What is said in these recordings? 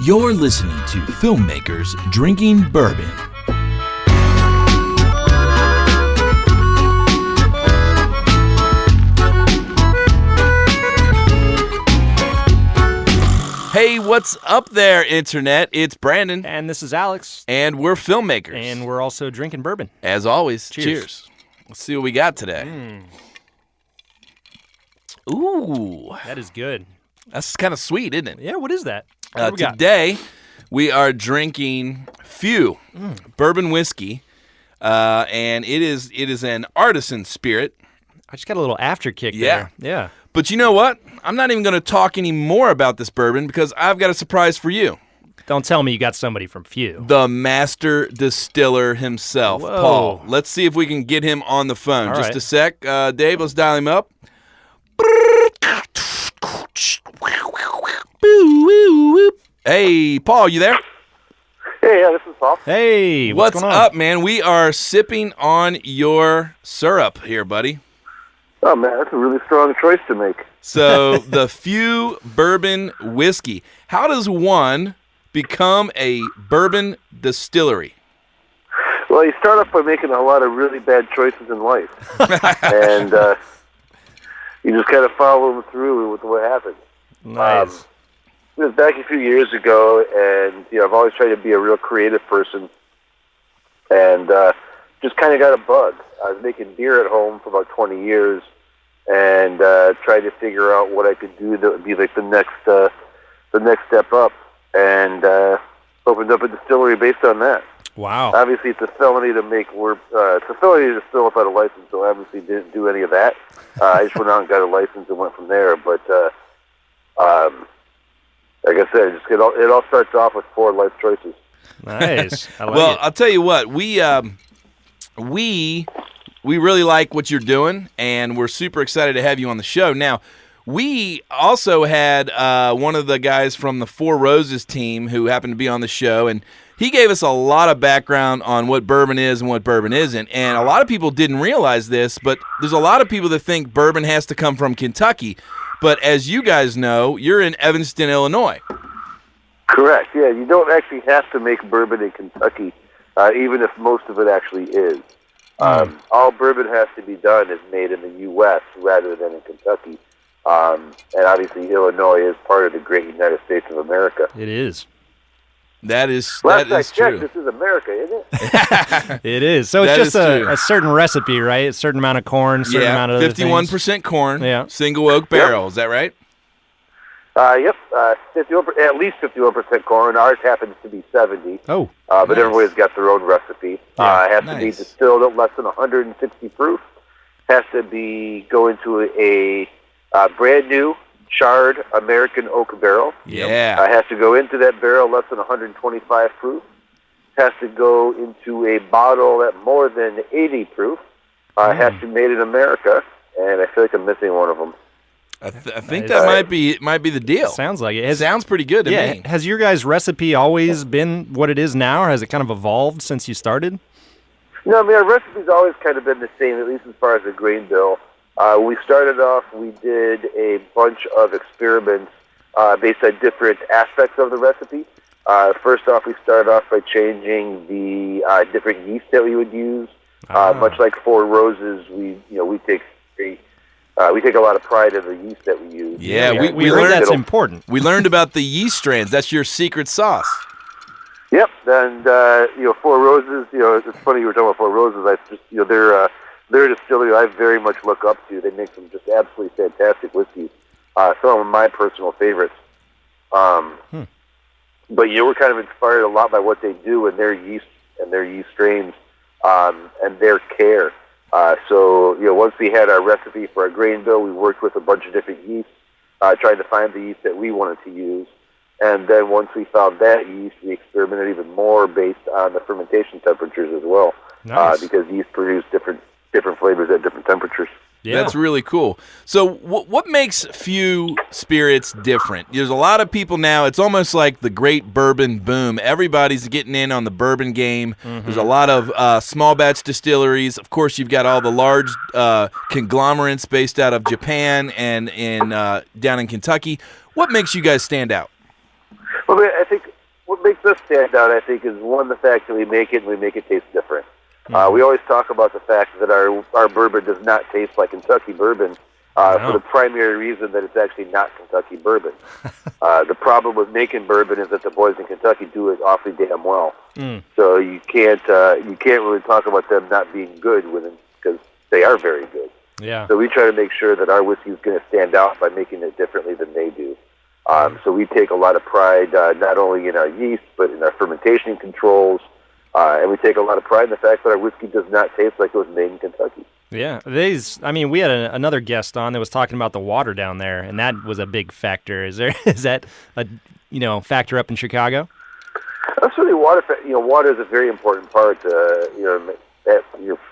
You're listening to Filmmakers Drinking Bourbon. Hey, what's up there, Internet? It's Brandon. And this is Alex. And we're filmmakers. And we're also drinking bourbon. As always, cheers. Let's see what we got today. Ooh. That is good. That's kind of sweet, isn't it? Yeah, what is that? What Today, we are drinking Few bourbon whiskey, and it is an artisan spirit. I just got a little after kick there. Yeah. But you know what? I'm not even going to talk any more about this bourbon because I've got a surprise for you. Don't tell me you got somebody from Few. The master distiller himself, Whoa. Paul. Let's see if we can get him on the phone. All Just right. a sec. Dave, let's dial him up. Hey, Paul, you there? Hey, yeah, this is Paul. Hey, what's going on? up, man? We are sipping on your syrup here, buddy. Oh, man, that's a really strong choice to make. So, the Few bourbon whiskey. How does one become a bourbon distillery? Well, you start off by making a lot of really bad choices in life. And you just kind of follow them through with what happens. Nice. It was back a few years ago, and I've always tried to be a real creative person, and just kind of got a bug. I was making beer at home for about 20 years, and tried to figure out what I could do that would be like the next step up, and opened up a distillery based on that. Wow. Obviously, it's a felony to make it's a felony to distill without a license, so I obviously didn't do any of that. I just went out and got a license and went from there. But like I said, it all starts off with 4 life choices. Nice. I like Well, it. I'll tell you what, we really like what you're doing, and we're super excited to have you on the show. Now, we also had one of the guys from the Four Roses team who happened to be on the show, and he gave us a lot of background on what bourbon is and what bourbon isn't. And a lot of people didn't realize this, but there's a lot of people that think bourbon has to come from Kentucky. But as you guys know, you're in Evanston, Illinois. Correct. Yeah, you don't actually have to make bourbon in Kentucky, even if most of it actually is. All bourbon has to be done is made in the U.S. rather than in Kentucky. And obviously, Illinois is part of the great United States of America. It is. That is Last I checked, true. this is America, isn't it? It is. So it's That just is true. a certain recipe, right? A certain amount of corn, certain amount of other 51% corn, Yeah. single oak barrel. Is that right? Yep, 51%, at least 51% corn. Ours happens to be 70. Oh, But nice. everybody's got their own recipe. Yeah, It has to be nice. distilled at less than 160 proof. Has to go into a brand new charred American oak barrel. Yeah. Has to go into that barrel less than 125 proof. Has to go into a bottle at more than 80 proof. Has to be made in America, and I feel like I'm missing one of them. I think Nice. that might be the deal. sounds like it. It sounds pretty good to Yeah. me. Has your guys' recipe always been what it is now, or has it kind of evolved since you started? No, I mean, our recipe's always kind of been the same, at least as far as the grain bill. We started off, we did a bunch of experiments based on different aspects of the recipe. First off, we started off by changing the different yeast that we would use. Much like Four Roses, we take a lot of pride in the yeast that we use. Yeah, we heard learned that's important. we learned about the yeast strains. That's your secret sauce. Yep, and Four Roses. It's funny you were talking about Four Roses. I just they're a distillery I very much look up to. They make some just absolutely fantastic whiskeys. Some of my personal favorites. But we're kind of inspired a lot by what they do and their yeast strains and their care. So once we had our recipe for our grain bill, we worked with a bunch of different yeasts, trying to find the yeast that we wanted to use. And then once we found that yeast, we experimented even more based on the fermentation temperatures as well. Nice. Because yeast produce different flavors at different temperatures. Yeah. That's really cool. So what makes Few spirits different? There's a lot of people now, it's almost like the great bourbon boom. Everybody's getting in on the bourbon game. There's a lot of small batch distilleries. Of course, you've got all the large conglomerates based out of Japan and down in Kentucky. What makes you guys stand out? Well, I think what makes us stand out, I think, is one, the fact that we make it and we make it taste different. We always talk about the fact that our bourbon does not taste like Kentucky bourbon for the primary reason that it's actually not Kentucky bourbon. The problem with making bourbon is that the boys in Kentucky do it awfully damn well. So you can't really talk about them not being good with it because they are very good. Yeah. So we try to make sure that our whiskey is going to stand out by making it differently than they do. So we take a lot of pride not only in our yeast but in our fermentation controls. And we take a lot of pride in the fact that our whiskey does not taste like it was made in Kentucky. Yeah, we had another guest on that was talking about the water down there, and that was a big factor. Is that a factor up in Chicago? Absolutely, water is a very important part. Your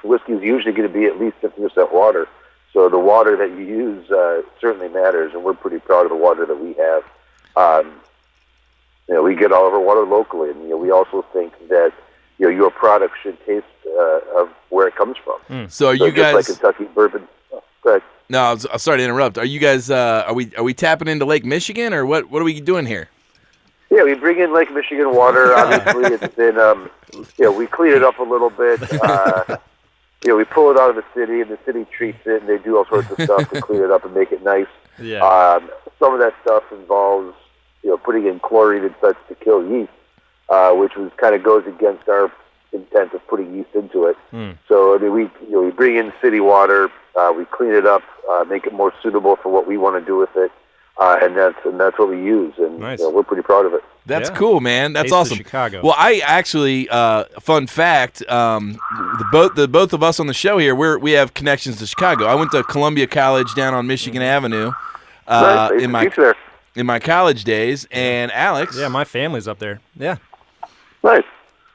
whiskey is usually going to be at least 50% water, so the water that you use certainly matters, and we're pretty proud of the water that we have. We get all of our water locally, and we also think that your product should taste of where it comes from. So are you guys like Kentucky bourbon? Oh, go ahead. No, I'm sorry to interrupt. Are you guys are we tapping into Lake Michigan, or what are we doing here? Yeah, we bring in Lake Michigan water. Obviously, it's been we clean it up a little bit. We pull it out of the city, and the city treats it, and they do all sorts of stuff to clean it up and make it nice. Yeah. Some of that stuff involves putting in chlorine and such to kill yeast, which kind of goes against our intent of putting yeast into it. So we bring in city water, we clean it up, make it more suitable for what we want to do with it, and that's what we use, and nice. We're pretty proud of it. That's cool, man. That's Taste awesome. of Chicago. Well, I actually, fun fact, the both of us on the show here, we have connections to Chicago. I went to Columbia College down on Michigan Avenue Nice. in my college days, and Alex. Yeah, my family's up there. Yeah. Nice.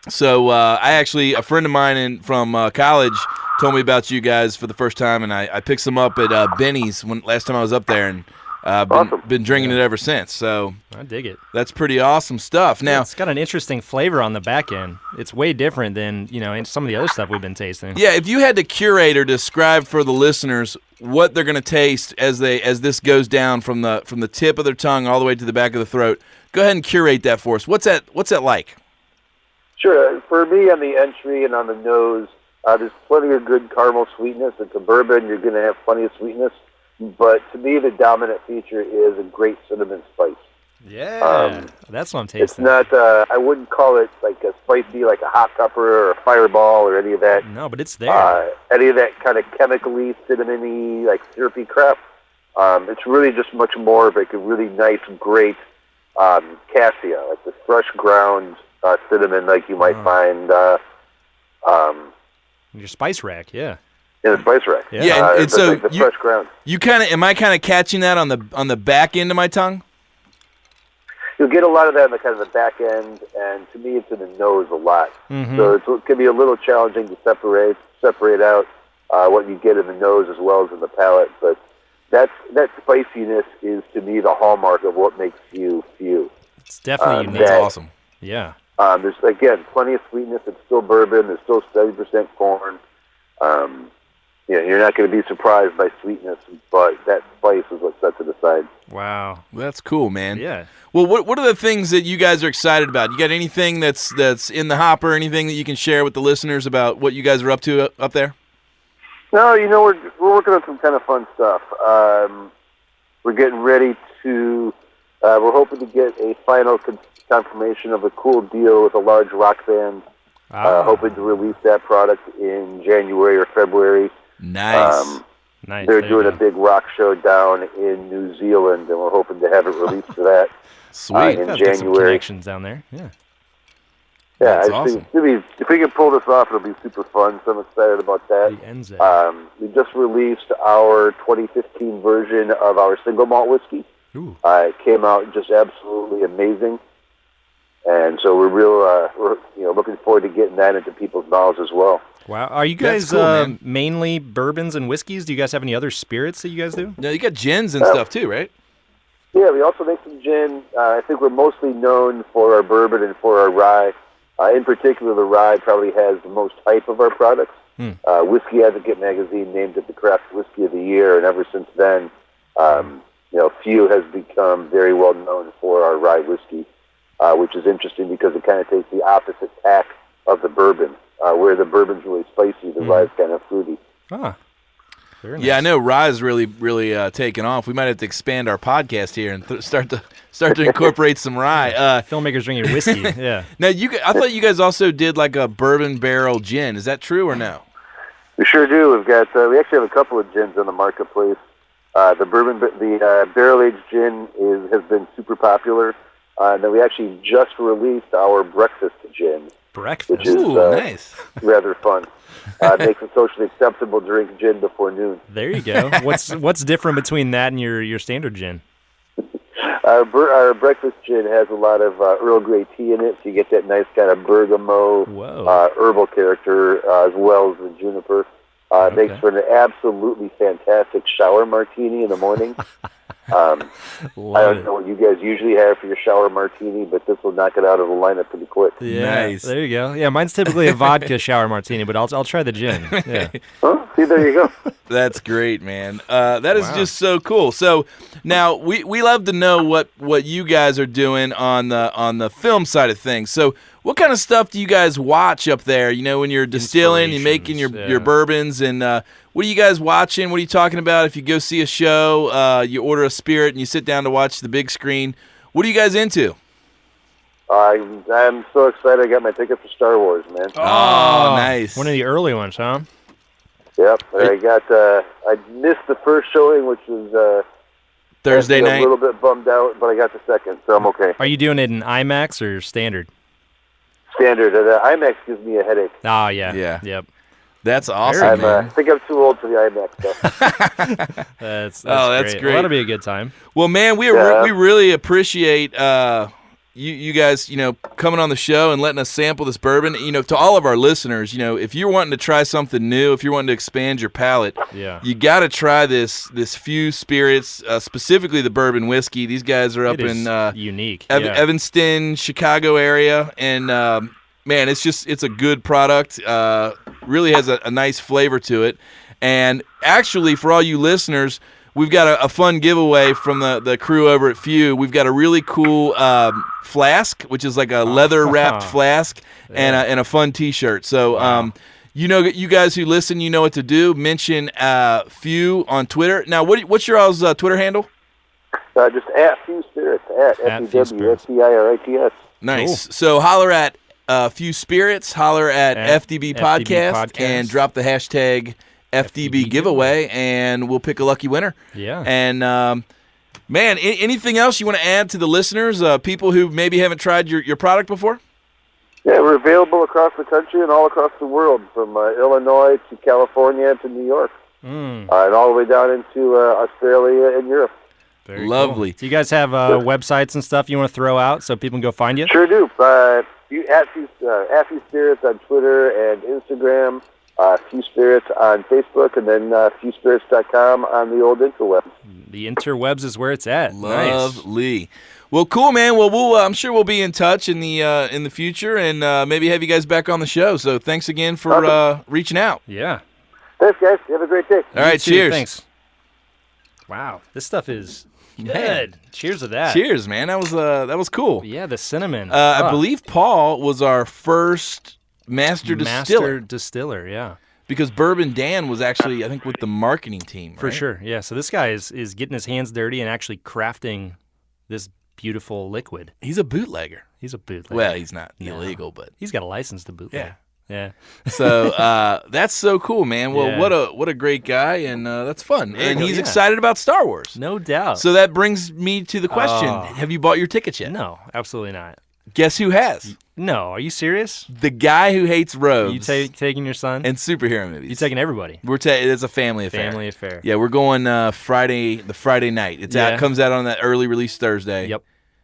So a friend of mine from college told me about you guys for the first time, and I picked some up at Benny's last time I was up there, and Awesome. been drinking it ever since. So I dig it. that's pretty awesome stuff. Now it's got an interesting flavor on the back end. It's way different than in some of the other stuff we've been tasting. yeah, if you had to curate or describe for the listeners what they're going to taste as this goes down from the tip of their tongue all the way to the back of the throat, go ahead and curate that for us. What's that like? Sure. For me, on the entry and on the nose, there's plenty of good caramel sweetness. It's a bourbon. You're going to have plenty of sweetness. But to me, the dominant feature is a great cinnamon spice. Yeah, that's what I'm tasting. It's not, I wouldn't call it like a spicy, like a hot pepper or a fireball or any of that. No, but it's there. Any of that kind of chemically, cinnamony, like syrupy crap. It's really just much more of like a really nice, great cassia, like the fresh ground cinnamon like you might find your spice rack, yeah. in a spice rack. Yeah, and so like the fresh ground. am I kind of catching that on the back end of my tongue? You'll get a lot of that in the kind of the back end, and to me, it's in the nose a lot. Mm-hmm. So it can be a little challenging to separate out what you get in the nose as well as in the palate. But that spiciness is, to me, the hallmark of what makes you. It's definitely unique. That's awesome. Yeah. There's, again, plenty of sweetness. It's still bourbon. There's still 70% corn. You're not going to be surprised by sweetness, but that spice is what sets it aside. Wow. That's cool, man. Yeah. Well, what are the things that you guys are excited about? You got anything that's in the hopper? Anything that you can share with the listeners about what you guys are up to up there? No, we're working on some kind of fun stuff. We're getting ready to. We're hoping to get a final confirmation of a cool deal with a large rock band. Hoping to release that product in January or February. Nice. Nice. They're doing a big rock show down in New Zealand, and we're hoping to have it released for that. Sweet. In Got some January. connections down there. Yeah. Yeah, That's I think awesome. if we can pull this off, it'll be super fun. So I'm excited about that. The NZ. We just released our 2015 version of our single malt whiskey. Ooh. It came out just absolutely amazing, and so we're looking forward to getting that into people's mouths as well. Wow. Are you That's guys cool, man. mainly bourbons and whiskeys? Do you guys have any other spirits that you guys do? No, you got gins and stuff too, right? Yeah, we also make some gin. I think we're mostly known for our bourbon and for our rye. In particular, the rye probably has the most hype of our products. Whiskey Advocate magazine named it the Craft Whiskey of the Year, and ever since then, Few has become very well known for our rye whiskey. which is interesting because it kind of takes the opposite tack of the bourbon. Where the bourbon's really spicy, the rye's kind of fruity. Ah, very nice. Yeah, I know rye's really taken off. We might have to expand our podcast here and start to incorporate some rye. Filmmakers drinking whiskey. Yeah. Now, I thought you guys also did like a bourbon barrel gin. Is that true or no? We sure do. We actually have a couple of gins on the marketplace. The barrel-aged gin has been super popular. And then we actually just released our breakfast gin. Breakfast. Which is nice. Rather fun. Makes a socially acceptable drink gin before noon. There you go. What's different between that and your standard gin? Our breakfast gin has a lot of Earl Grey tea in it, so you get that nice kind of bergamot herbal character as well as the juniper. It makes for an absolutely fantastic shower martini in the morning. I don't know what you guys usually have for your shower martini, but this will knock it out of the lineup pretty quick. Yeah, nice. There you go. Yeah, mine's typically a vodka shower martini, but I'll try the gin. Yeah. Oh, see, there you go. That's great, man. That is just so cool. So now we love to know what you guys are doing on the film side of things. So what kind of stuff do you guys watch up there? You know, when you're distilling, you're making your bourbons, and what are you guys watching? What are you talking about? If you go see a show, you order a spirit, and you sit down to watch the big screen. What are you guys into? I'm so excited. I got my ticket for Star Wars, man. Oh, nice. One of the early ones, huh? Yep. I missed the first showing, which was Thursday night. A little bit bummed out, but I got the second, so I'm okay. Are you doing it in IMAX or standard? Standard. The IMAX gives me a headache. Oh, yeah. Yeah. Yep. That's awesome, man. I think I'm too old for the IMAX stuff. That's great. Well, that'll be a good time. Well, man, we really appreciate you guys, coming on the show and letting us sample this bourbon. To all of our listeners, if you're wanting to try something new, if you're wanting to expand your palate, you got to try this Few Spirits, specifically the bourbon whiskey. These guys are up in unique Evanston, Chicago area, and man, it's a good product. Really has a nice flavor to it. And actually, for all you listeners, we've got a fun giveaway from the crew over at Few. We've got a really cool flask, which is like a leather-wrapped flask, and a fun T-shirt. So, you guys who listen, you know what to do. Mention Few on Twitter. Now, what's your all's Twitter handle? Just at Few Spirits, at FEWSPIRITS. Nice. Cool. So holler at Few Spirits, holler at FDB Podcast, and drop the hashtag FDB giveaway, and we'll pick a lucky winner. Yeah. And, man, anything else you want to add to the listeners, people who maybe haven't tried your product before? Yeah, we're available across the country and all across the world, from Illinois to California to New York, and all the way down into Australia and Europe. Very lovely. Cool. Do you guys have websites and stuff you want to throw out so people can go find you? Sure do. At Few Spirits on Twitter and Instagram, Few Spirits on Facebook, and then fewspirits.com on the old interwebs. The interwebs is where it's at. Lovely. Nice. Well, cool, man. Well, I'm sure we'll be in touch in the future, and maybe have you guys back on the show. So thanks again for reaching out. Yeah. Thanks, guys. Have a great day. All right, cheers. Thanks. Wow, this stuff is good. Cheers to that. Cheers, man. That was cool. Yeah, the cinnamon. I believe Paul was our first master distiller, yeah. Because Bourbon Dan was actually, I think, with the marketing team, right? For sure, yeah. So this guy is getting his hands dirty and actually crafting this beautiful liquid. He's a bootlegger. Well, he's not illegal, but he's got a license to bootleg. Yeah. So that's so cool, man. Well, what a great guy, and that's fun. And he's excited about Star Wars. No doubt. So that brings me to the question: have you bought your tickets yet? No, absolutely not. Guess who has? No, are you serious? The guy who hates robes. You taking your son? And superhero movies. You taking everybody? It's a family affair. Family affair. Yeah, we're going the Friday night. It comes out on that early release Thursday. Yep.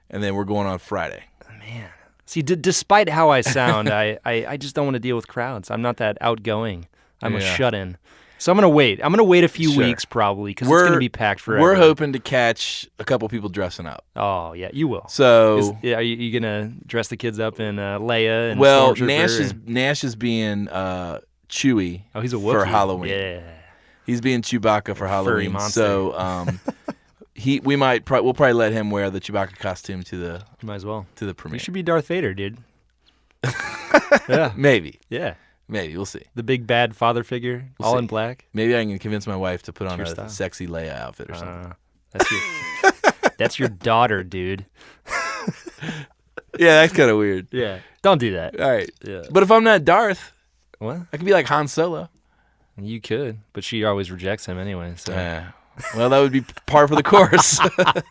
And then we're going on Friday. Man. See, despite how I sound, I just don't want to deal with crowds. I'm not that outgoing. I'm a shut-in. So I'm going to wait. I'm going to wait a few weeks probably because it's going to be packed forever. We're hoping to catch a couple people dressing up. Oh, yeah, you will. So are you going to dress the kids up in Leia and Nash is being Chewie he's a Wookiee. for Halloween. Yeah. He's being Chewbacca for Halloween. Furry monster. So we'll probably let him wear the Chewbacca costume to the. Might as well. To the premiere. You should be Darth Vader, dude. Yeah. Maybe. Yeah. Maybe we'll see. The big bad father figure, all in black. Maybe I can convince my wife to put on a sexy Leia outfit or something. That's your daughter, dude. Yeah, that's kind of weird. Yeah, don't do that. All right. Yeah. But if I'm not Darth, what? I could be like Han Solo. You could, but she always rejects him anyway. So. Well, that would be par for the course. That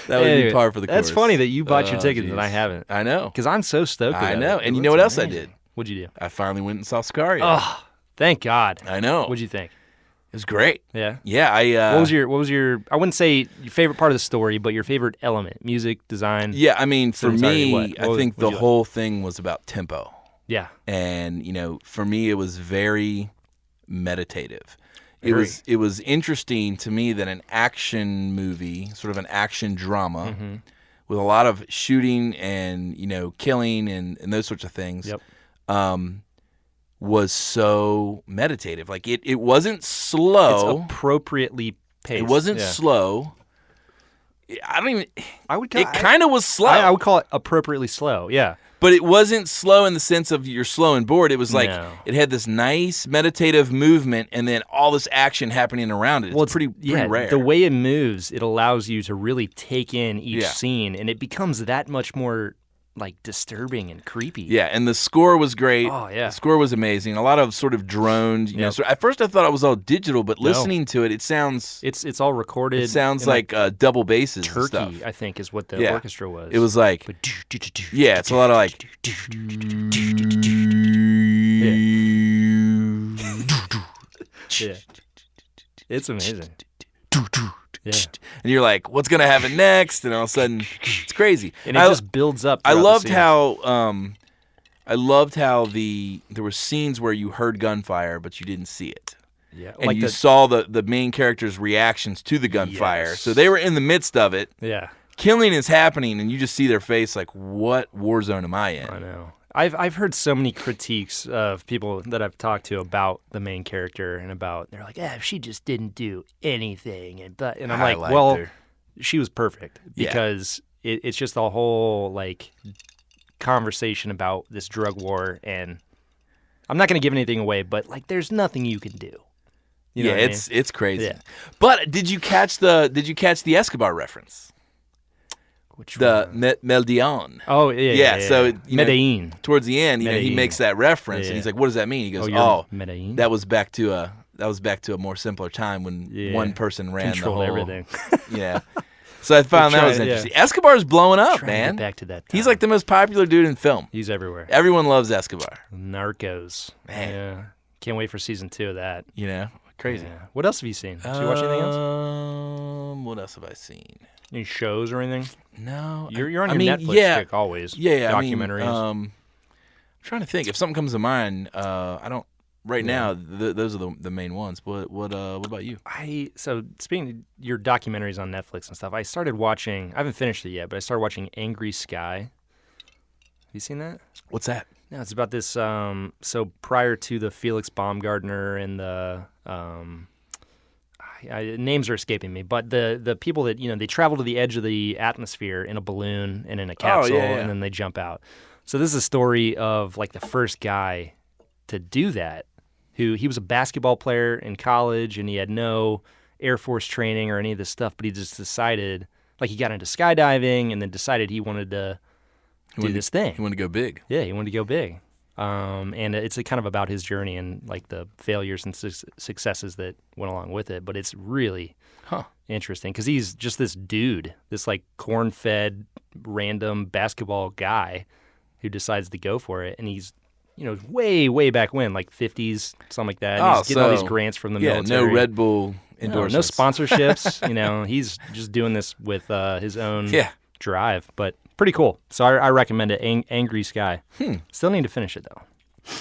would be par for the course. That's funny that you bought your tickets and I haven't. I know. Because I'm so stoked about it. I know. And you know what else I did? What'd you do? I finally went and saw Sicario. Oh, thank God. I know. What'd you think? It was great. Yeah. Yeah. What was your? I wouldn't say your favorite part of the story, but your favorite element, music, design. Yeah, I mean, for me, I think the whole thing was about tempo. Yeah. And for me, it was very meditative. It was interesting to me that an action movie, sort of an action drama, with a lot of shooting and killing and those sorts of things. Yep. Was so meditative. Like it wasn't slow. It's appropriately paced. It wasn't slow. I don't even. It kind of was slow. I would call it appropriately slow. Yeah. But it wasn't slow in the sense of you're slow and bored. It was like it had this nice meditative movement and then all this action happening around it. It's pretty rare. The way it moves, it allows you to really take in each scene, and it becomes that much more like disturbing and creepy. Yeah, and the score was great. Oh, yeah. The score was amazing. A lot of sort of droned, So at first I thought it was all digital, but listening to it, it sounds... It's all recorded. It sounds like double basses Turkey, and stuff. I think, is what the orchestra was. It was like... Yeah, it's a lot of like... Yeah. It's amazing. Yeah. And you're like, what's going to happen next? And all of a sudden, it's crazy. And it just builds up. I loved how there were scenes where you heard gunfire, but you didn't see it. Yeah. And you saw the main character's reactions to the gunfire. Yes. So they were in the midst of it. Yeah. Killing is happening, and you just see their face like, what war zone am I in? I know. I've heard so many critiques of people that I've talked to about the main character and they're like, she just didn't do anything, and I'm like, well, her. She was perfect because it's just a whole like conversation about this drug war, and I'm not going to give anything away, but like, there's nothing you can do. You know it's crazy. Yeah. But did you catch the Escobar reference? Which Medellin. Oh, yeah. So Medellin. Towards the end, he makes that reference, and he's like, "What does that mean?" He goes, Medellin? That was back to a more simpler time when one person ran Controlled the whole everything." Yeah. So I found that was interesting. Escobar's blowing up, man. Back to that time. He's like the most popular dude in film. He's everywhere. Everyone loves Escobar. Narcos. Man. Yeah. Can't wait for season 2 of that. Crazy. Yeah. What else have you seen? Did you watch anything else? What else have I seen? Any shows or anything? No. You're on your Netflix kick always. Yeah. Documentaries. I'm trying to think. If something comes to mind, I don't. Right now, those are the main ones. What about you? So speaking of your documentaries on Netflix and stuff, I started watching. I haven't finished it yet, but I started watching Angry Sky. Have you seen that? What's that? No, it's about this. So prior to the Felix Baumgartner and the names are escaping me, but the people that they travel to the edge of the atmosphere in a balloon and in a capsule, and then they jump out. So this is a story of like the first guy to do that. He was a basketball player in college, and he had no Air Force training or any of this stuff, but he just decided, like, he got into skydiving and then decided he wanted to do this thing. He wanted to go big. Yeah, he wanted to go big. And it's kind of about his journey and like the failures and successes that went along with it. But it's really interesting because he's just this dude, this like corn-fed random basketball guy who decides to go for it. And he's, way, way back when, like 50s, something like that. And he's getting all these grants from the military. No Red Bull endorsements. No sponsorships. He's just doing this with his own drive. But pretty cool. So I recommend it. Angry Sky. Still need to finish it though.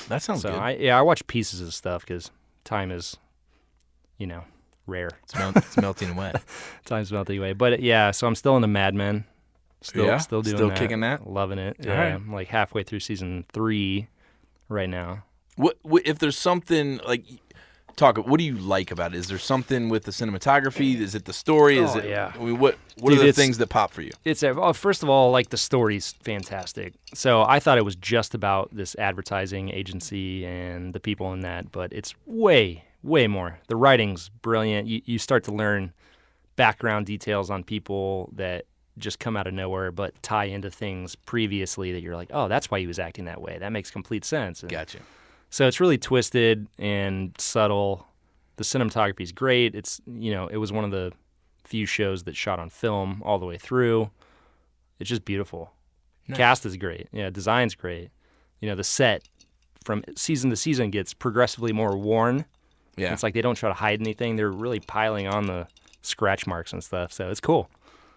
That sounds good. I watch pieces of stuff because time is, rare. It's melting away. Time's melting away. But so I'm still into Mad Men. Still doing that. Still kicking that. Loving it. All yeah, right. I'm like halfway through season 3 right now. What if there's something like? What do you like about it? Is there something with the cinematography? Is it the story? Is it? Yeah. I mean, what are the things that pop for you? It's first of all, like the story's fantastic. So I thought it was just about this advertising agency and the people in that, but it's way more. The writing's brilliant. You start to learn background details on people that just come out of nowhere but tie into things previously that you're like, oh, that's why he was acting that way. That makes complete sense. And Gotcha. so it's really twisted and subtle. The cinematography is great. It's, it was one of the few shows that shot on film all the way through. It's just beautiful. Nice. Cast is great. Yeah, design's great. The set from season to season gets progressively more worn. Yeah. It's like they don't try to hide anything. They're really piling on the scratch marks and stuff. So it's cool.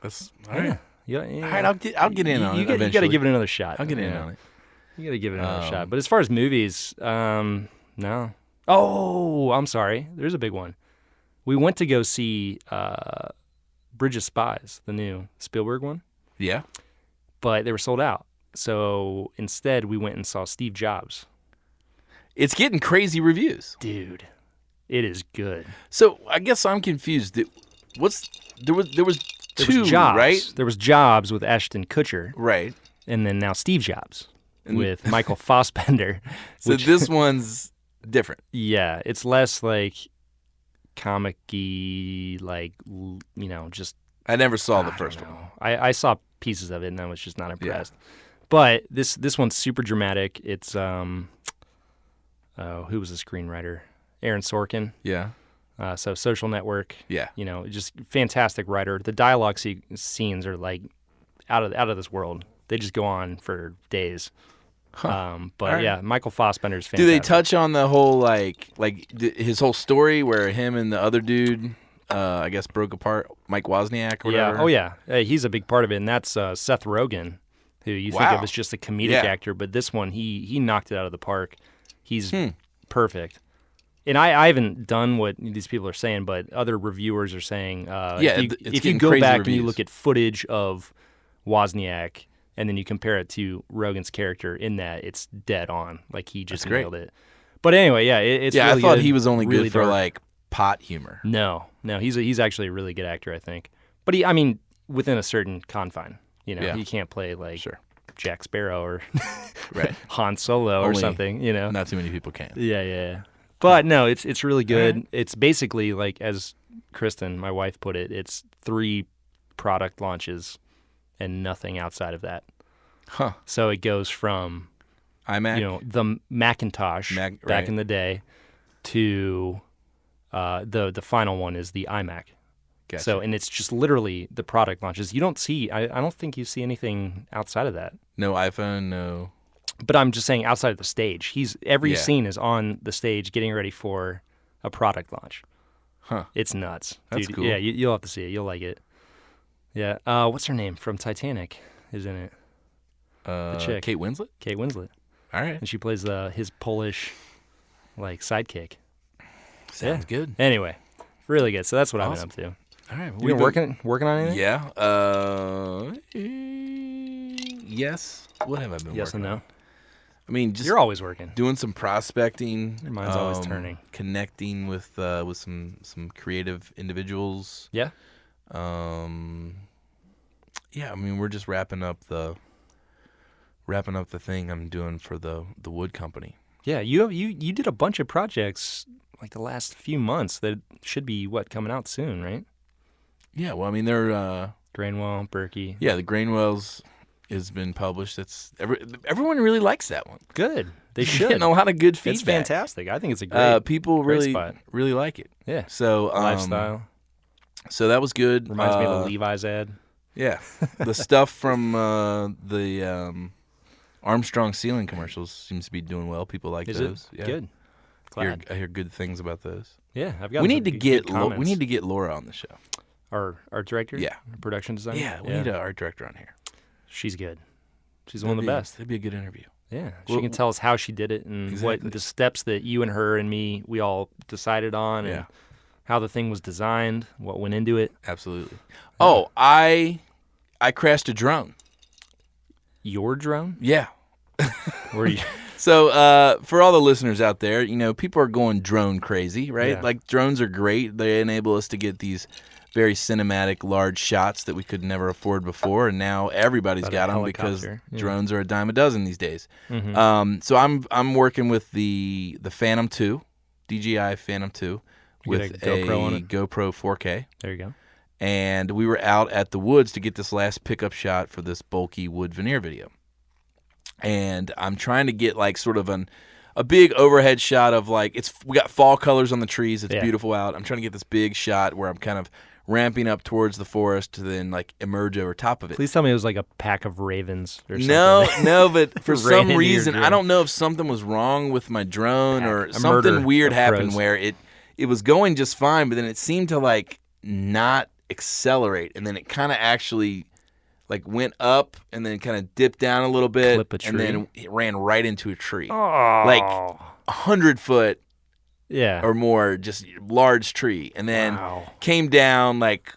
That's all right. Yeah. All right, I'll get in on it. You got to give it another shot. I'll get in on it. You got to give it another shot. But as far as movies, no. Oh, I'm sorry. There's a big one. We went to go see Bridge of Spies, the new Spielberg one. Yeah. But they were sold out. So instead, we went and saw Steve Jobs. It's getting crazy reviews. Dude, it is good. So I guess I'm confused. There was two, Jobs, right? There was Jobs with Ashton Kutcher. Right. And then now Steve Jobs with Michael Fassbender. So this one's different. Yeah, it's less like comic-y, like, just... I never saw the first one. I saw pieces of it, and I was just not impressed. Yeah. But this one's super dramatic. It's, who was the screenwriter? Aaron Sorkin. Yeah. So Social Network. Yeah. Just fantastic writer. The dialogue scenes are, like, out of this world. They just go on for days. Huh. But right. Yeah, Michael Fassbender's fantastic. Do they touch on the whole like his whole story where him and the other dude, I guess, broke apart? Mike Wozniak or whatever? Yeah. Oh yeah, he's a big part of it, and that's Seth Rogen, who you think of as just a comedic actor, but this one he knocked it out of the park. He's perfect. And I haven't done what these people are saying, but other reviewers are saying if you go back and you look at footage of Wozniak and then you compare it to Rogen's character in that, it's dead on. Like, he just nailed it. But anyway, it's really I thought good. he was only really good for like pot humor. No, he's actually a really good actor, I think. But within a certain confine. He can't play like Jack Sparrow or Han Solo or something. Not too many people can. Yeah. But no, it's really good. Right. It's basically like, as Kristen, my wife, put it, it's 3 product launches and nothing outside of that. Huh. So it goes from iMac, the Macintosh back in the day to the final one is the iMac. Gotcha. So, and it's just literally the product launches. You don't see, I don't think you see anything outside of that. No iPhone, no. But I'm just saying, outside of the stage, every scene is on the stage getting ready for a product launch. Huh. It's nuts. That's dude. cool. Yeah, you'll have to see it. You'll like it. Yeah. What's her name from Titanic is in it? The chick. Kate Winslet? Kate Winslet. All right. And she plays his Polish, like, sidekick. Sounds good. Anyway, really good. So that's what I've been up to. All right. You been working on anything? Yeah. Yes. What have I been working on? Yes and no. I mean, just you're always working. Doing some prospecting. Your mind's always turning. Connecting with some creative individuals. Yeah. Yeah. I mean, we're just wrapping up the thing I'm doing for the wood company. Yeah. You did a bunch of projects like the last few months that should be coming out soon, right? Yeah. Well, I mean, they're Grainwell, Berkey. Yeah, the Grainwells has been published. Everyone really likes that one. Good. They should. Getting a lot of good feedback. It's fantastic. I think it's a great people great spot. really like it. Yeah. So lifestyle. So that was good. Reminds me of the Levi's ad. Yeah. The stuff from the Armstrong ceiling commercials seems to be doing well. People like those. Yeah. Good. Glad. I hear good things about those. Yeah, I've got. We need to get Laura on the show. Our art director. Yeah. Production designer. Yeah, we need an art director on here. She's good. She's one of the best. That'd be a good interview. Yeah, she can tell us how she did it and what the steps that you and her and me we all decided on, and how the thing was designed, what went into it. Absolutely. Oh, I crashed a drone. Your drone? Yeah. Were you? So for all the listeners out there, people are going drone crazy, right? Yeah. Like drones are great. They enable us to get these very cinematic, large shots that we could never afford before, and now everybody's About a got them because helicopter, drones are a dime a dozen these days. Mm-hmm. So I'm working with the Phantom 2, DJI Phantom 2, with a GoPro on it? GoPro 4K. There you go. And we were out at the woods to get this last pickup shot for this bulky wood veneer video. And I'm trying to get like sort of a big overhead shot of like we got fall colors on the trees. It's beautiful out. I'm trying to get this big shot where I'm kind of ramping up towards the forest to then like emerge over top of it. Please tell me it was like a pack of ravens or something. No, but for some into reason, your I don't know if something was wrong with my drone or A something murder weird of happened crows. where it was going just fine, but then it seemed to like not accelerate, and then it kind of actually like went up and then kind of dipped down a little bit, Clip a tree. and then it ran right into a tree, Oh. like 100-foot Yeah. or more, just large tree, and then Wow. came down like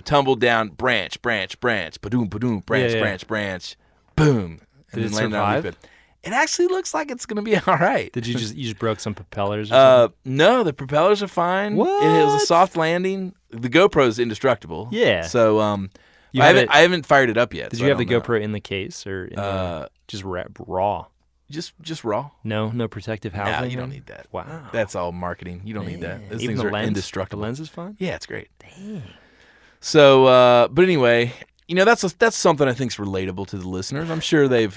tumbled down, branch, ba-doom, branch, Yeah. branch, boom, and Did then it landed survive? underneath it. It actually looks like it's gonna be all right. Did you just broke some propellers or something? No, the propellers are fine. It was What? a soft landing. The GoPro's Yeah. indestructible. So You I have haven't it- I haven't fired it up yet. Did so you I have the don't know. GoPro in the case or just raw? Just raw? No protective housing. No, you then? don't need that. Wow. That's all marketing. You don't need that. Those Even things the are lens? indestructible. The lens is fine. Yeah, it's great. Dang. So, but anyway, that's something I think is relatable to the listeners. I'm sure they've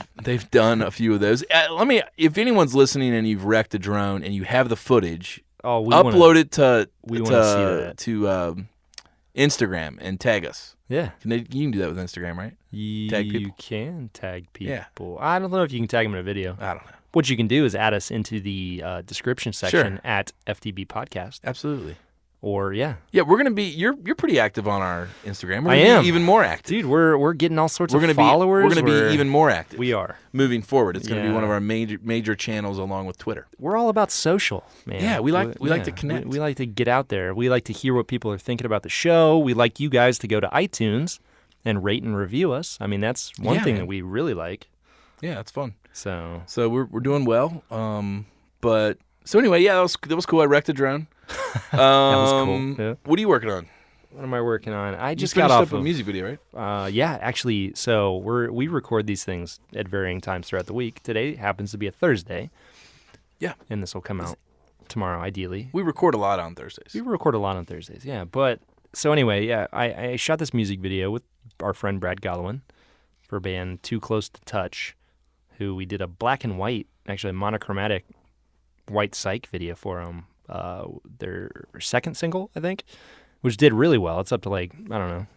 done a few of those. If anyone's listening and you've wrecked a drone and you have the footage, Oh, upload it to we wanna see that. to Instagram and tag us. Yeah. You can do that with Instagram, right? Tag people? You can tag people. Yeah. I don't know if you can tag them in a video. I don't know. What you can do is add us into the description section at FTB Podcast. Absolutely. Or yeah, we're gonna be. You're pretty active on our Instagram. We're I gonna am. be even more active. dude, we're getting all sorts We're gonna of followers. We're gonna be even more active. We are. moving forward. It's gonna be Yeah. one of our major channels along with Twitter. We're all about social, man. Yeah, we like to connect. We like to get out there. We like to hear what people are thinking about the show. We like you guys to go to iTunes and rate and review us. I mean, that's one thing that we really like. Yeah, that's fun. So we're doing well. But so anyway, yeah, that was cool. I wrecked a drone. that was cool. Yeah. What are you working on? What am I working on? I just you got finished off up a of music video, right? Yeah, actually. So we record these things at varying times throughout the week. Today happens to be a Thursday. Yeah, and this will come out tomorrow, ideally. We record a lot on Thursdays. We record a lot on Thursdays, yeah. But so anyway, yeah, I shot this music video with our friend Brad Gollowin for a band Too Close to Touch, who we did a black and white, actually a monochromatic white psych video for them. Their second single, I think, which did really well. It's up to like, I don't know,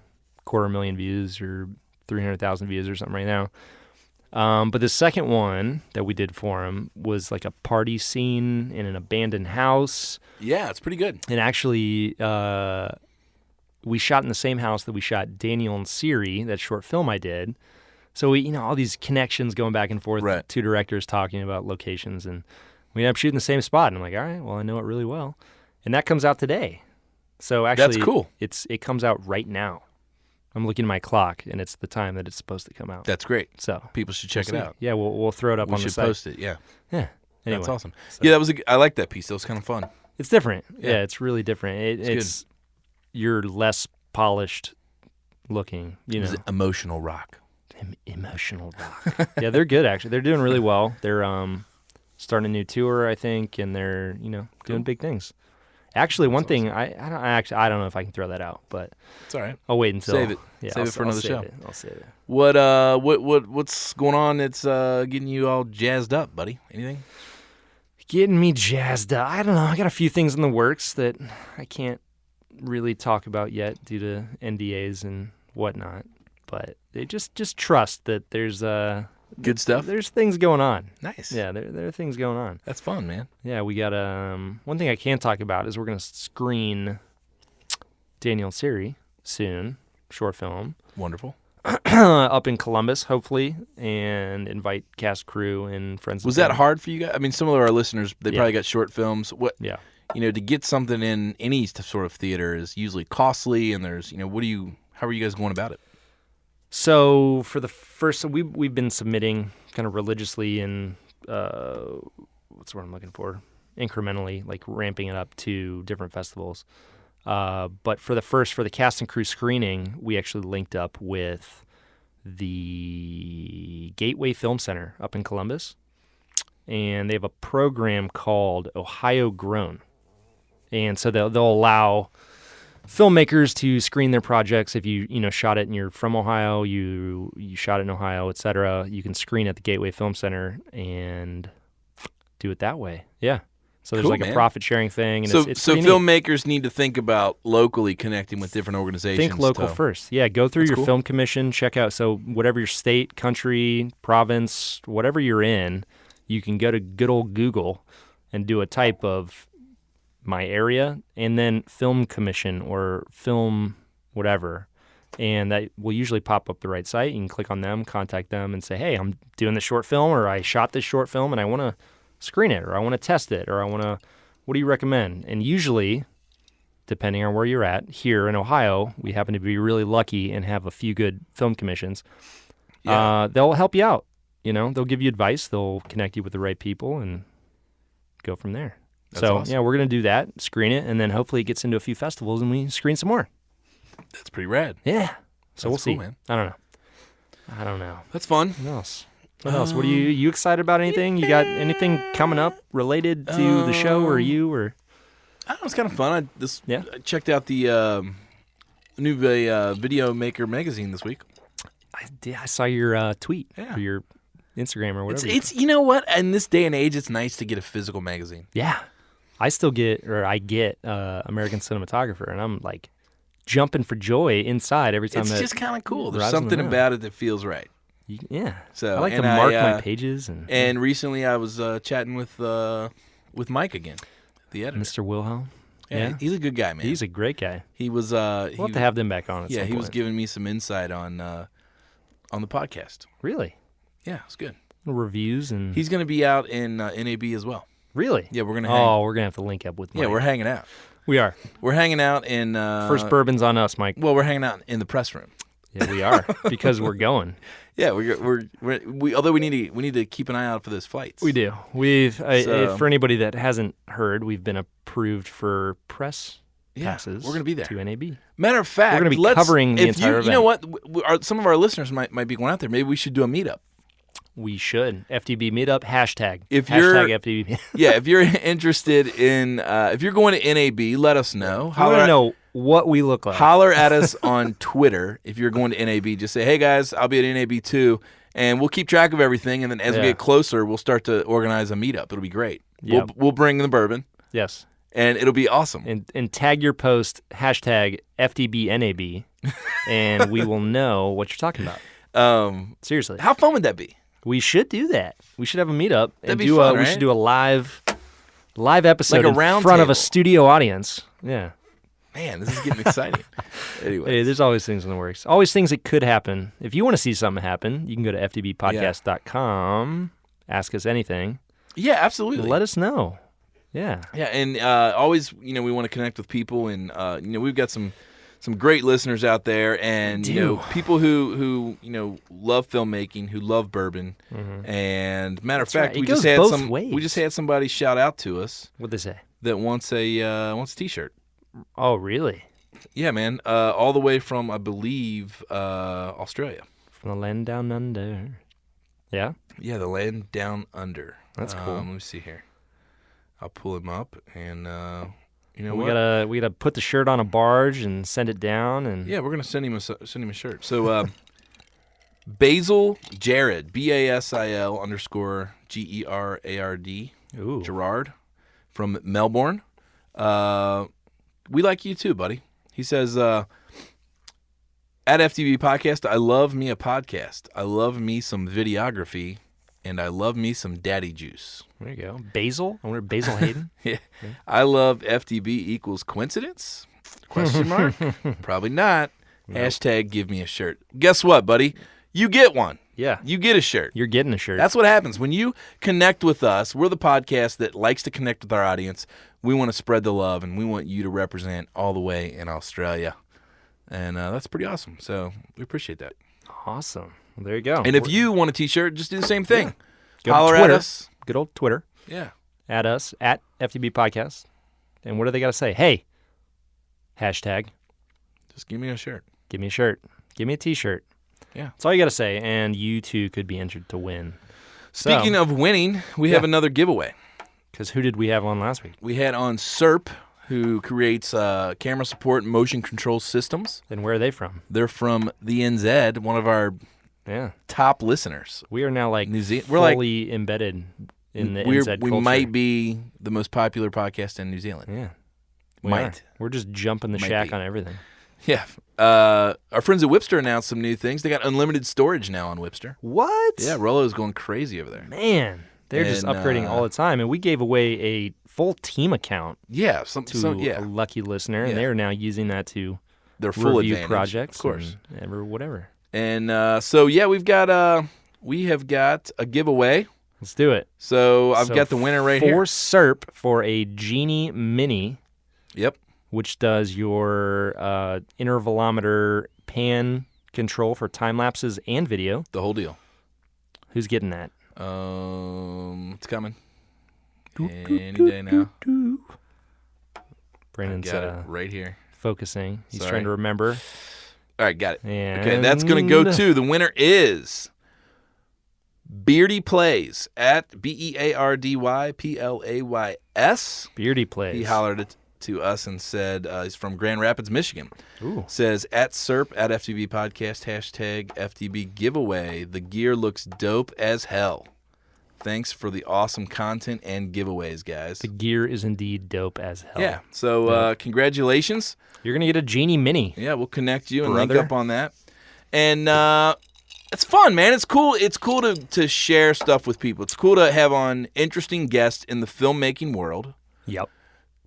250,000 views or 300,000 views or something right now. But the second one that we did for him was like a party scene in an abandoned house. Yeah, it's pretty good. And actually, we shot in the same house that we shot Daniel and Siri, that short film I did. So we, all these connections going back and forth, right. Two directors talking about locations, and we ended up shooting the same spot. And I'm like, all right, well, I know it really well. And that comes out today. So actually, that's cool. It comes out right now. I'm looking at my clock, and it's the time that it's supposed to come out. That's great. So people should check it out. Yeah, we'll throw it up on the site. We should post it. Yeah. Yeah. Anyway, that's awesome. So. Yeah, I like that piece. That was kind of fun. It's different. Yeah, it's really different. It's good. You're less polished looking. It was emotional rock. Emotional rock. Yeah, they're good actually. They're doing really well. They're starting a new tour, I think, and they're doing big things. Actually, one thing I don't know if I can throw that out, but it's all right. I'll wait until save it. Yeah, save it for another show. I'll save it. What's going on that's getting you all jazzed up, buddy? Anything? Getting me jazzed up. I don't know. I got a few things in the works that I can't really talk about yet due to NDAs and whatnot. But they just trust that there's good stuff. There's things going on. Nice. Yeah, there are things going on. That's fun, man. Yeah, we got one thing I can talk about is we're gonna screen Daniel and Siri soon, short film. Wonderful. Up in Columbus, hopefully, and invite cast, crew, and friends. Was that hard for you guys? I mean, some of our listeners, they probably got short films. Yeah. To get something in any sort of theater is usually costly, and there's, how are you guys going about it? So for the first, we've been submitting kind of religiously and what's the word I'm looking for? Incrementally, like ramping it up to different festivals. But for the cast and crew screening, we actually linked up with the Gateway Film Center up in Columbus, and they have a program called Ohio Grown, and so they'll allow filmmakers to screen their projects. If you shot it and you're from Ohio, you shot it in Ohio, etc., you can screen at the Gateway Film Center and do it that way. Yeah. So there's Cool, like man. a profit sharing thing. And it's so pretty neat. filmmakers need to think about locally connecting with different organizations. Think local first. Yeah, go through That's your cool. film commission, check out. So whatever your state, country, province, whatever you're in, you can go to good old Google and do a type of my area and then film commission or film whatever. And that will usually pop up the right site. You can click on them, contact them, and say, hey, I'm doing this short film, or I shot this short film and I want to screen it, or I want to test it, or what do you recommend? And usually, depending on where you're at, here in Ohio, we happen to be really lucky and have a few good film commissions. Yeah. They'll help you out. They'll give you advice. They'll connect you with the right people and go from there. That's so, awesome. yeah, we're going to do that, screen it, and then hopefully it gets into a few festivals and we screen some more. That's pretty rad. Yeah. So we'll That's cool, see. man. I don't know. That's fun. What else? What else? What are you excited about? Anything? You got anything coming up related to the show or you or? I don't know, it's kind of fun. Yeah. I checked out the new Video Maker magazine this week. I saw your tweet Yeah. or your Instagram or whatever. It's you know what? In this day and age, it's nice to get a physical magazine. Yeah. I get American Cinematographer, and I'm like jumping for joy inside every time. It's that just kind of cool. There's rises in the something mail. about it that feels right. Yeah. So, I like to and mark I, my pages and recently I was chatting with Mike again, the editor. Mr. Wilhelm. Yeah, he's a good guy, man. He's a great guy. He was. We'll have to have them back on. At some he was point. giving me some insight on the podcast. Really Yeah, it's good. reviews and He's going to be out in NAB as well. really. Yeah, we're going to hang. Oh, we're gonna have to link up with Mike. Yeah, we're hanging out. We are. We're hanging out in First bourbon's on us, Mike. Well, we're hanging out in the press room. Yeah, we are because we're going. Yeah, we although we need to keep an eye out for those flights. We do. For anybody that hasn't heard, we've been approved for press passes. We're gonna be there to NAB. Matter of fact, We're gonna be covering the entire You know event. what? Some of our listeners might be going out there. Maybe we should do a meetup. We should. FTB meetup hashtag. If you're- hashtag FTB. Yeah, if you're interested in, if you're going to NAB, let us know. I want to know what we look like. Holler at us on Twitter if you're going to NAB. Just say, hey guys, I'll be at NAB too, and we'll keep track of everything. And then as we Yeah. get closer, we'll start to organize a meetup. It'll be great. Yeah. We'll bring the bourbon, Yes. and it'll be awesome. And tag your post hashtag FTBNAB, and we will know what you're talking about. Seriously. How fun would that be? We should do that. We should have a meetup and be do fun, we right? should do a live episode Like a in round front of a table. studio audience. Yeah. Man, this is getting exciting. Anyway, Hey, there's always things in the works. Always things that could happen. If you want to see something happen, you can go to ftbpodcast.com, ask us anything. yeah, absolutely. Let us know. Yeah. Yeah, and always, we want to connect with people, and we've got some great listeners out there, and people who love filmmaking, who love bourbon, and matter of fact, right. It we just goes had both ways. we just had somebody shout out to us What'd they say? that wants a T-shirt. Oh, really? Yeah, man, all the way from I believe Australia. From the land down under. Yeah? Yeah, the land down under. That's cool. Let me see here. I'll pull him up, and We gotta put the shirt on a barge and send it down, and Yeah, we're gonna send him a shirt. So Basil Jared, BASIL_GERARD, ooh, Gerard from Melbourne. We like you too, buddy. He says at FTV Podcast, I love me a podcast. I love me some videography, and I love me some daddy juice. there you go. Basil? I wonder Basil Hayden. Yeah. I love FTB equals coincidence? Question mark? Probably not. Hashtag give me a shirt. Guess what, buddy? You get one. Yeah. You get a shirt. You're getting a shirt. That's what happens. When you connect with us, we're the podcast that likes to connect with our audience. We want to spread the love, and we want you to represent all the way in Australia. And that's pretty awesome. So we appreciate that. awesome. Well, there you go. And if you want a T-shirt, just do the same thing. Go Holler to Twitter. at us. good old Twitter. Yeah. At us, at FTB Podcast. And what do they got to say? Hey, hashtag. Just give me a shirt. Give me a shirt. Give me a T-shirt. Yeah. That's all you got to say, and you too could be entered to win. Speaking of winning, we have another giveaway. Because who did we have on last week? We had on Serp, who creates camera support and motion control systems. And where are they from? They're from the NZ, one of our top listeners. We are now like fully embedded in the NZ culture. We might be the most popular podcast in New Zealand. Yeah. We're just jumping the shack on everything. Yeah. Our friends at Whipster announced some new things. They got unlimited storage now on Whipster. What? Yeah, Rollo's going crazy over there. Man, they're just upgrading all the time. And we gave away a full team account to a lucky listener, and they are now using that to review projects, of course, and whatever. And we have got a giveaway. Let's do it. So I've got the winner right here. For Serp for a Genie Mini. Yep. Which does your intervalometer pan control for time lapses and video. The whole deal. Who's getting that? It's coming. Any day now. Brandon's got it right here. Focusing. He's trying to remember. All right, got it. And okay, that's going to go to the winner is Beardy Plays at BeardyPlays. Beardy Plays. He hollered it to us and said he's from Grand Rapids, Michigan. Ooh. Says at SERP at FTB Podcast hashtag FTB giveaway. The gear looks dope as hell. Thanks for the awesome content and giveaways, guys. The gear is indeed dope as hell. Yeah. So congratulations. You're gonna get a Genie Mini. Yeah, we'll connect you and link up on that. And it's fun, man. It's cool. It's cool to share stuff with people. It's cool to have on interesting guests in the filmmaking world. Yep.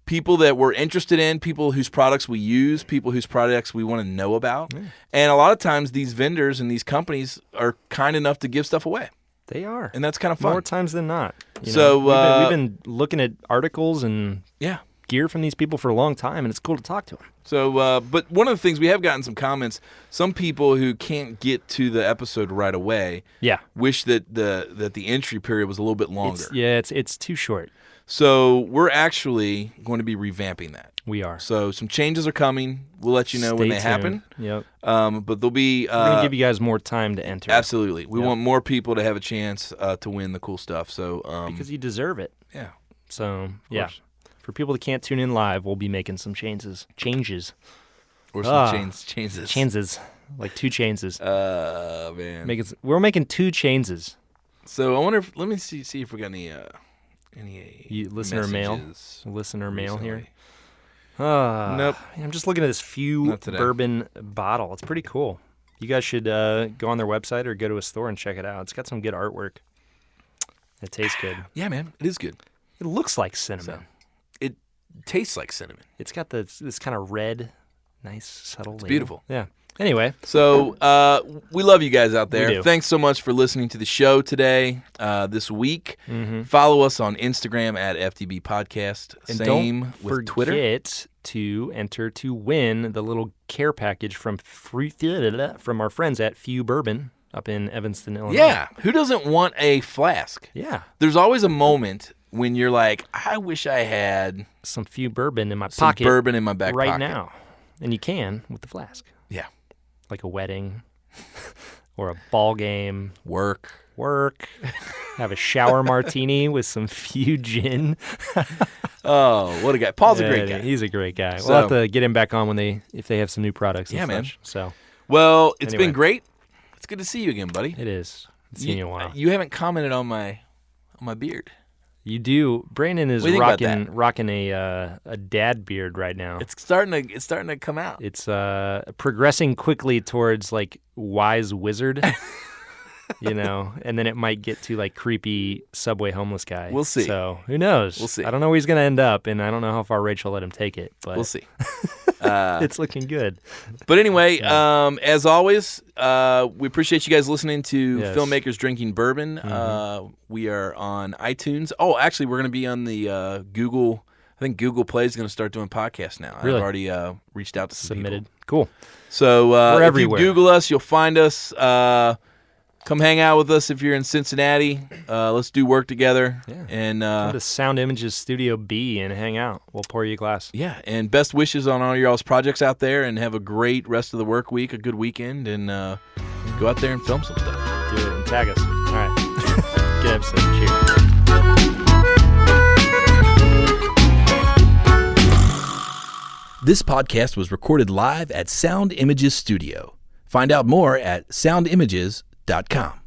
People that we're interested in, people whose products we use, people whose products we want to know about. And a lot of times these vendors and these companies are kind enough to give stuff away. They are. And that's kind of fun. More times than not. So we've been looking at articles and gear from these people for a long time, and it's cool to talk to them. So, but one of the things, we have gotten some comments, some people who can't get to the episode right away wish that the entry period was a little bit longer. It's too short. So we're actually going to be revamping that. We are. So some changes are coming. We'll let you know when they happen. Yep. But they'll be... we're going to give you guys more time to enter. Absolutely. We want more people to have a chance to win the cool stuff. So because you deserve it. Yeah. So, for people that can't tune in live, we'll be making some changes. Or some changes. Changes. Like 2 changes. Man. We're making 2 changes. So I wonder if... Let me see if we got any listener mail. Listener mail here. Nope. I'm just looking at this Bourbon bottle. It's pretty cool. You guys should go on their website or go to a store and check it out. It's got some good artwork. It tastes good. Yeah, man. It is good. It looks like cinnamon. It tastes like cinnamon. It's got this kind of red, nice, subtle label. Beautiful. Yeah. Anyway. So we love you guys out there. We do. Thanks so much for listening to the show today, this week. Follow us on Instagram at FTB Podcast. And Same with Twitter. Don't forget to enter to win the little care package from our friends at Few Bourbon up in Evanston, Illinois. Yeah. Who doesn't want a flask? Yeah. There's always a moment when you're like, I wish I had some Few Bourbon in my pocket. Bourbon in my back right pocket. now. And you can with the flask. Yeah. Like a wedding or a ball game. Work. Have a shower martini with some Few gin. Oh, what a guy. Paul's a great guy. He's a great guy. We'll have to get him back on if they have some new products and man. such. So, well, it's been great. It's good to see you again, buddy. It is. It's seen you in a while. You haven't commented on my beard. You do. Brandon is rocking a dad beard right now. It's starting to come out. It's progressing quickly towards like wise wizard, and then it might get to like creepy subway homeless guy. We'll see. So who knows? We'll see. I don't know where he's gonna end up, and I don't know how far Rachel let him take it. But we'll see. It's looking good. But anyway, as always, we appreciate you guys listening to Filmmakers Drinking Bourbon. We are on iTunes. Oh, actually, we're going to be on the Google. I think Google Play is going to start doing podcasts now. Really? I've already reached out to some submitted. people. Cool. So we're if everywhere. you Google us, you'll find us. come hang out with us if you're in Cincinnati. Let's do work together. Yeah. And come to Sound Images Studio B and hang out. We'll pour you a glass. Yeah, and best wishes on all y'all's projects out there, and have a great rest of the work week, a good weekend, and go out there and film some stuff. Do it and tag us. All right. Good episode. Cheers. This podcast was recorded live at Sound Images Studio. Find out more at soundimages.com.